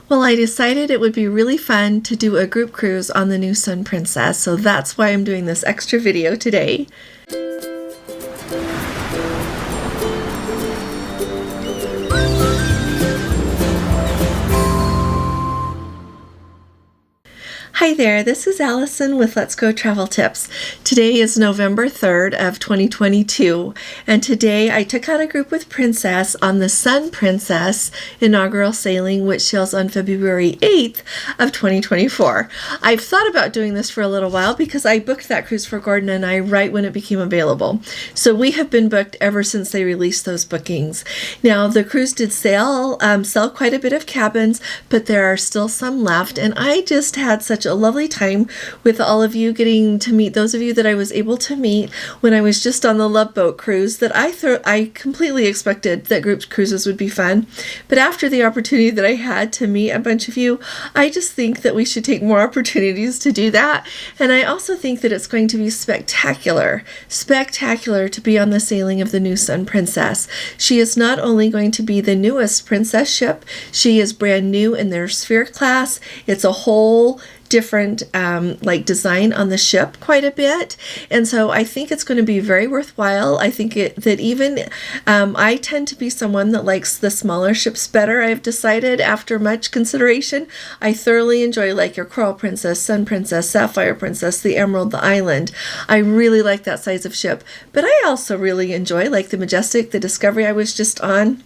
Well, I decided it would be really fun to do a group cruise on the new Sun Princess, so that's why I'm doing this extra video today. Hi there, this is Allison with Let's Go Travel Tips. Today is November 3rd of 2022, and today I took out a group with Princess on the Sun Princess inaugural sailing, which sails on February 8th of 2024. I've thought about doing this for a little while because I booked that cruise for Gordon and I right when it became available. So we have been booked ever since they released those bookings. Now, the cruise did sell quite a bit of cabins, but there are still some left, and I just had such a lovely time with all of you, getting to meet those of you that I was able to meet when I was just on the Love Boat cruise, that I completely expected that group cruises would be fun. But after the opportunity that I had to meet a bunch of you, I just think that we should take more opportunities to do that. And I also think that it's going to be spectacular to be on the sailing of the new Sun Princess. She is not only going to be the newest princess ship, she is brand new in their Sphere class. It's a whole different design on the ship quite a bit, and so I think it's going to be very worthwhile. I think that even I tend to be someone that likes the smaller ships better. I've decided after much consideration. I thoroughly enjoy like your Coral Princess, Sun Princess, Sapphire Princess, the Emerald, the Island. I really like that size of ship, but I also really enjoy like the Majestic, the Discovery I was just on.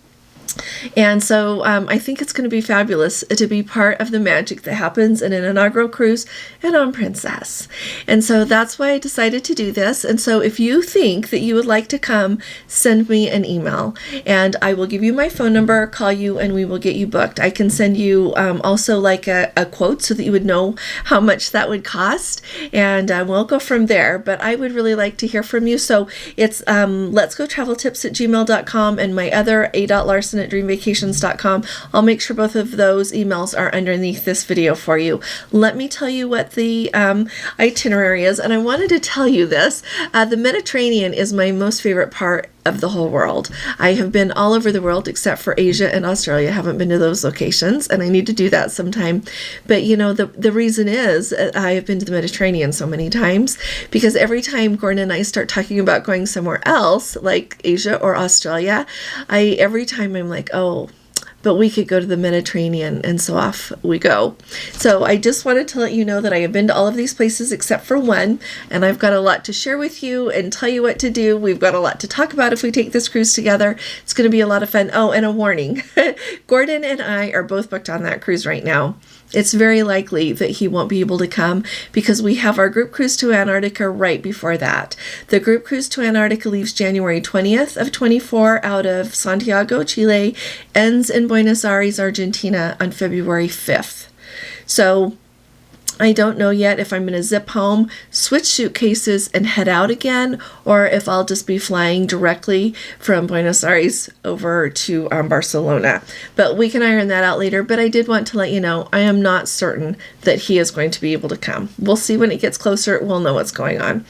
And so I think it's going to be fabulous to be part of the magic that happens in an inaugural cruise and on Princess. And so that's why I decided to do this. And so if you think that you would like to come, send me an email and I will give you my phone number, call you, and we will get you booked. I can send you also like a quote so that you would know how much that would cost, and we'll go from there. But I would really like to hear from you. So it's let's go travel tips at gmail.com and my other a.larson at dreamvacations.com. I'll make sure both of those emails are underneath this video for you. Let me tell you what the itinerary is, and I wanted to tell you this. The Mediterranean is my most favorite part of the whole world. I have been all over the world except for Asia and Australia. I haven't been to those locations, and I need to do that sometime. But you know, the reason is I have been to the Mediterranean so many times because every time Gordon and I start talking about going somewhere else, like Asia or Australia, every time I'm like, oh, but we could go to the Mediterranean, and so off we go. So I just wanted to let you know that I have been to all of these places except for one, and I've got a lot to share with you and tell you what to do. We've got a lot to talk about if we take this cruise together. It's going to be a lot of fun. Oh, and a warning. Gordon and I are both booked on that cruise right now. It's very likely that he won't be able to come because we have our group cruise to Antarctica right before that. The group cruise to Antarctica leaves January 20th of 24 out of Santiago, Chile, ends in Buenos Aires, Argentina on February 5th. So I don't know yet if I'm going to zip home, switch suitcases, and head out again, or if I'll just be flying directly from Buenos Aires over to Barcelona. But we can iron that out later. But I did want to let you know I am not certain that he is going to be able to come. We'll see when it gets closer. We'll know what's going on.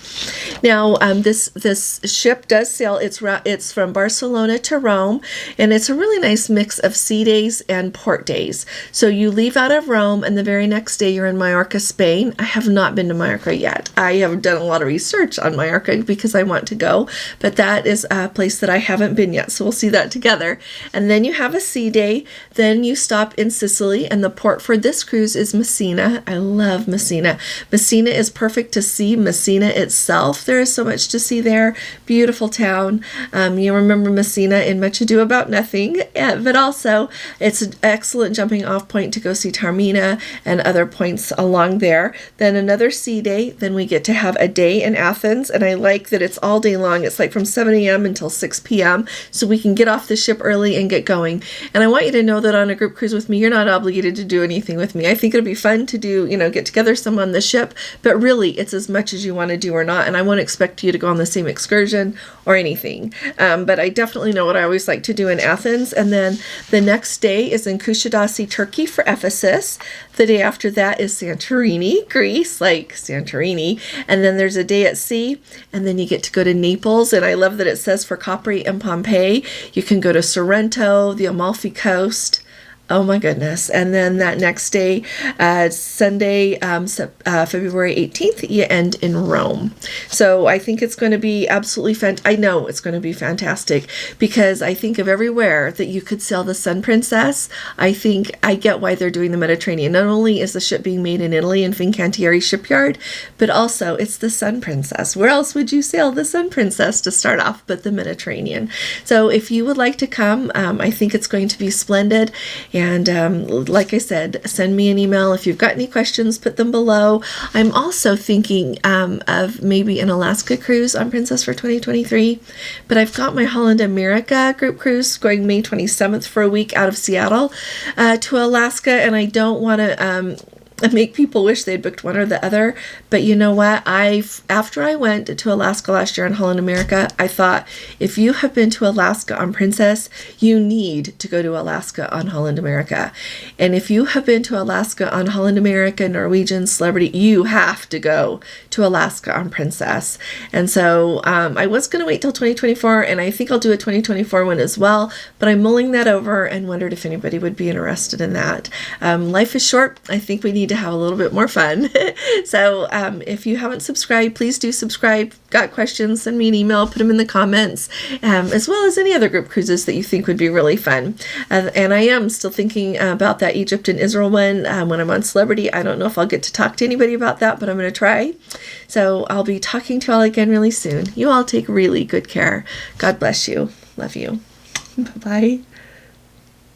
Now, this ship does sail. It's from Barcelona to Rome, and it's a really nice mix of sea days and port days. So you leave out of Rome, and the very next day you're in Mallorca, Spain. I have not been to Mallorca yet. I have done a lot of research on Mallorca because I want to go, but that is a place that I haven't been yet, so we'll see that together. And then you have a sea day, then you stop in Sicily, and the port for this cruise is Messina. I love Messina. Messina is perfect to see Messina itself. There is so much to see there. Beautiful town. You remember Messina in Much Ado About Nothing, but also it's an excellent jumping off point to go see Taormina and other points along there. Then another sea day. Then we get to have a day in Athens, and I like that it's all day long. It's like from 7 a.m. until 6 p.m. so we can get off the ship early and get going. And I want you to know that on a group cruise with me, you're not obligated to do anything with me. I think it'll be fun to do, get together some on the ship, but really it's as much as you want to do or not, and I won't expect you to go on the same excursion or anything. But I definitely know what I always like to do in Athens. And then the next day is in Kusadasi, Turkey for Ephesus. The day after that is Santorini, Greece, like Santorini. And then there's a day at sea, and then you get to go to Naples. And I love that it says for Capri and Pompeii. You can go to Sorrento, the Amalfi Coast. Oh my goodness. And then that next day, Sunday, February 18th, you end in Rome. So I think it's going to be absolutely I know it's going to be fantastic, because I think of everywhere that you could sail the Sun Princess. I think I get why they're doing the Mediterranean. Not only is the ship being made in Italy in Fincantieri shipyard, but also it's the Sun Princess. Where else would you sail the Sun Princess to start off but the Mediterranean? So if you would like to come, I think it's going to be splendid. And like I said, send me an email. If you've got any questions, put them below. I'm also thinking of maybe an Alaska cruise on Princess for 2023. But I've got my Holland America group cruise going May 27th for a week out of Seattle to Alaska. And I don't want to make people wish they'd booked one or the other. But you know what? After I went to Alaska last year on Holland America, I thought, if you have been to Alaska on Princess, you need to go to Alaska on Holland America. And if you have been to Alaska on Holland America, Norwegian, Celebrity, you have to go to Alaska on Princess. And so I was going to wait till 2024, and I think I'll do a 2024 one as well. But I'm mulling that over and wondered if anybody would be interested in that. Life is short. I think we need to have a little bit more fun. So if you haven't subscribed, please do subscribe. Got questions, send me an email, put them in the comments, as well as any other group cruises that you think would be really fun. And I am still thinking about that Egypt and Israel one when I'm on Celebrity. I don't know if I'll get to talk to anybody about that, but I'm going to try. So I'll be talking to you all again really soon. You all take really good care. God bless you. Love you. Bye-bye.